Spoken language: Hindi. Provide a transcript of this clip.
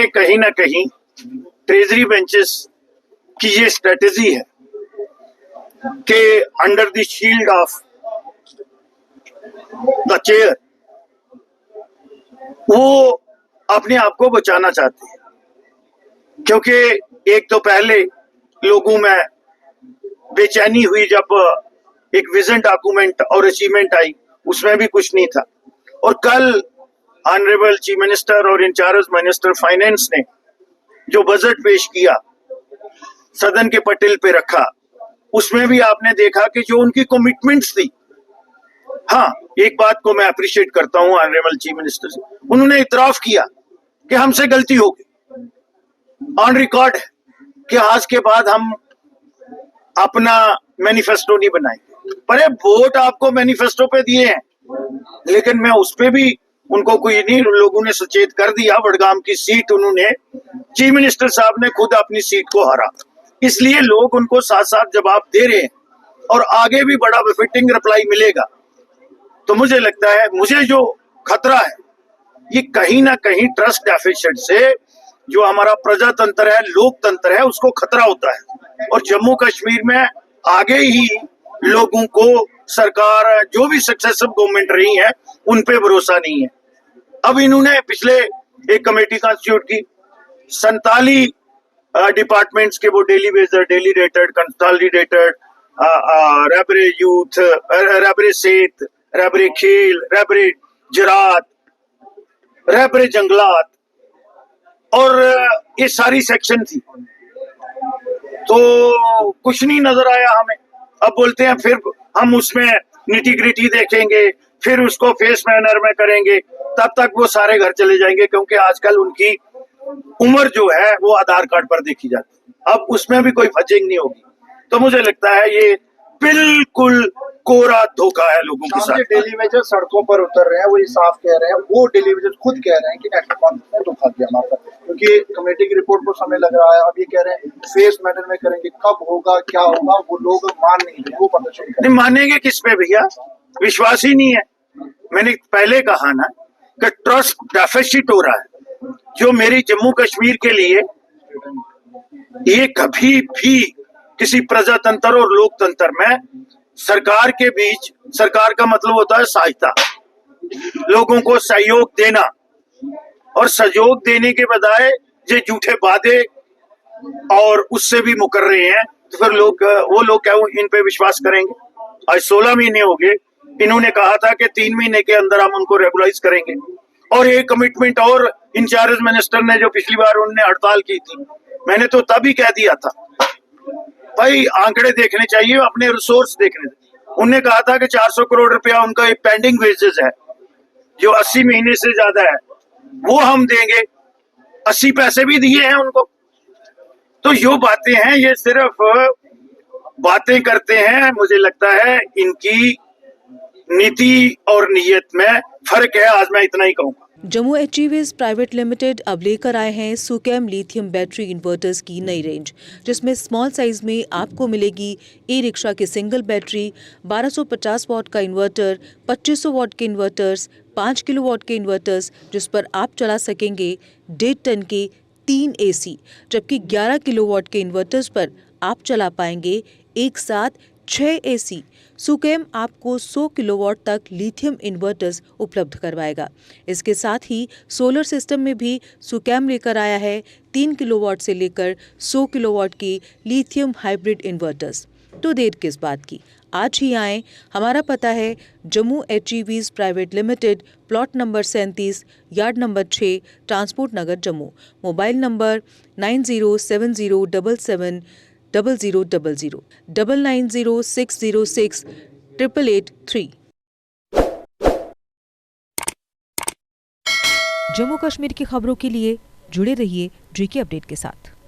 कहीं ना कहीं ट्रेजरी बेंचेस की ये स्ट्रेटेजी है कि under the shield of the chair वो अपने आप को बचाना चाहते हैं, क्योंकि एक तो पहले लोगों में बेचैनी हुई जब एक विजन डॉक्यूमेंट और अचीवमेंट आई, उसमें भी कुछ नहीं था। और कल ऑनरेबल चीफ मिनिस्टर और इंचार्ज मिनिस्टर फाइनेंस ने जो बजट पेश किया, सदन के पटेल पे रखा, उसमें भी आपने देखा कि जो उनकी कमिटमेंट्स थी, हाँ, एक बात को मैं अप्रिशिएट करता हूं ऑनरेबल चीफ मिनिस्टर से, उन्होंने इतराफ किया कि हमसे गलती हो गई। ऑन रिकॉर्ड है कि आज के बाद हम अपना मैनिफेस्टो नहीं बनाएंगे। पर वोट आपको मैनिफेस्टो पे दिए हैं, लेकिन मैं उस पे भी उनको कोई नहीं, लोगों ने सचेत कर दिया। वडगाम की सीट उन्होंने, चीफ मिनिस्टर साहब ने खुद अपनी सीट को हारा, इसलिए लोग उनको साथ साथ जवाब दे रहे हैं और आगे भी बड़ा फिटिंग रिप्लाई मिलेगा। तो मुझे लगता है, मुझे जो खतरा है ये कहीं ना कहीं ट्रस्ट डेफिसिट से जो हमारा प्रजातंत्र है, लोकतंत्र है, उसको खतरा होता है। और जम्मू कश्मीर में आगे ही लोगों को सरकार, जो भी सक्सेसिव गवर्नमेंट रही है, उन पे भरोसा नहीं है। अब इन्होंने पिछले एक कमेटी कॉन्स्टिट्यूट की, 47 डिपार्टमेंट्स के वो daily wager, daily rated, consolidated, Rehbar-e youth, Rehbar-e Sehat, Rehbar-e खेल, रैबरे ज़राअत, रैबरे जंगलात, और ये सारी सेक्शन थी। तो कुछ नहीं नजर आया हमें। अब बोलते हैं फिर हम उसमें निटी-ग्रिटी देखेंगे, फिर उसको फेस मैनर में करेंगे, तब तक वो सारे घर चले जाएंगे, क्योंकि आजकल उनकी उम्र जो है वो आधार कार्ड पर देखी जाती है। अब उसमें भी कोई फजिंग नहीं होगी। तो मुझे लगता है ये बिल्कुल कोरा धोखा है लोगों के साथ। डेली वेजर सड़कों पर उतर रहे हैं, वो ये साफ कह रहे हैं, वो डेली वेजर खुद कह रहे हैं कि नेशनल कॉन्फ्रेंस ने धोखा दिया हमारा, क्योंकि कमेटी की रिपोर्ट को समय लग रहा है। अब ये कह रहे हैं फेस मैनर में करेंगे, कब होगा क्या होगा वो लोग मान नहीं रहे, वो प्रदर्शन नहीं मानेंगे किस पे भैया, विश्वास ही नहीं है। मैंने पहले कहा ना कि ट्रस्ट डेफिसिट हो रहा है, जो मेरी जम्मू कश्मीर के लिए ये कभी भी किसी प्रजातंत्र और लोकतंत्र में सरकार के बीच, सरकार का मतलब होता है सहायता, लोगों को सहयोग देना, और सहयोग देने के बजाय ये झूठे वादे और उससे भी मुकर रहे हैं, तो फिर लोग, वो लोग क्या इन पे विश्वास करेंगे? आज 16 महीने हो गए, इन्होंने कहा था कि 3 महीने के अंदर हम उनको रेगुलाइज करेंगे, और ये कमिटमेंट, और इंचार्ज मिनिस्टर ने जो पिछली बार उन्होंने हड़ताल की थी, मैंने तो तभी कह दिया था भाई आंकड़े देखने चाहिए, अपने रिसोर्स देखने। उन्होंने कहा था कि 400 करोड़ रुपया उनका एक पेंडिंग वेजेस है जो 80 महीने से ज्यादा है, वो हम देंगे। 80 पैसे भी दिए हैं उनको। तो जो बातें हैं ये सिर्फ बातें करते हैं। मुझे लगता है इनकी नीति और नीयत में फर्क है। आज मैं इतना ही कहूँगा। जम्मू एचईवीज प्राइवेट लिमिटेड अब लेकर आए हैं सुकैम लिथियम बैटरी इन्वर्टर्स की नई रेंज, जिसमें स्मॉल साइज में आपको मिलेगी ई रिक्शा की सिंगल बैटरी, 1250 वॉट का इन्वर्टर, 2500 वॉट के इन्वर्टर्स, 5 किलोवाट के इन्वर्टर्स, जिस पर आप चला सकेंगे 1.5 टन के 3 एसी, जबकि 11 किलोवाट के इन्वर्टर्स पर आप चला पाएंगे एक साथ 6 एसी। सुकैम आपको 100 किलोवाट तक लिथियम इन्वर्टर्स उपलब्ध करवाएगा। इसके साथ ही सोलर सिस्टम में भी सुकैम लेकर आया है 3 किलोवाट से लेकर 100 किलोवाट की लिथियम हाइब्रिड इन्वर्टर्स। तो देर किस बात की, आज ही आएँ। हमारा पता है Jammu HEVs private limited, plot number 37, yard number 6, transport Nagar Jammu. Mobile number 9070770000, 9906068883। Jammu Kashmir की खबरों के लिए जुड़े रहिए JK अपडेट के साथ।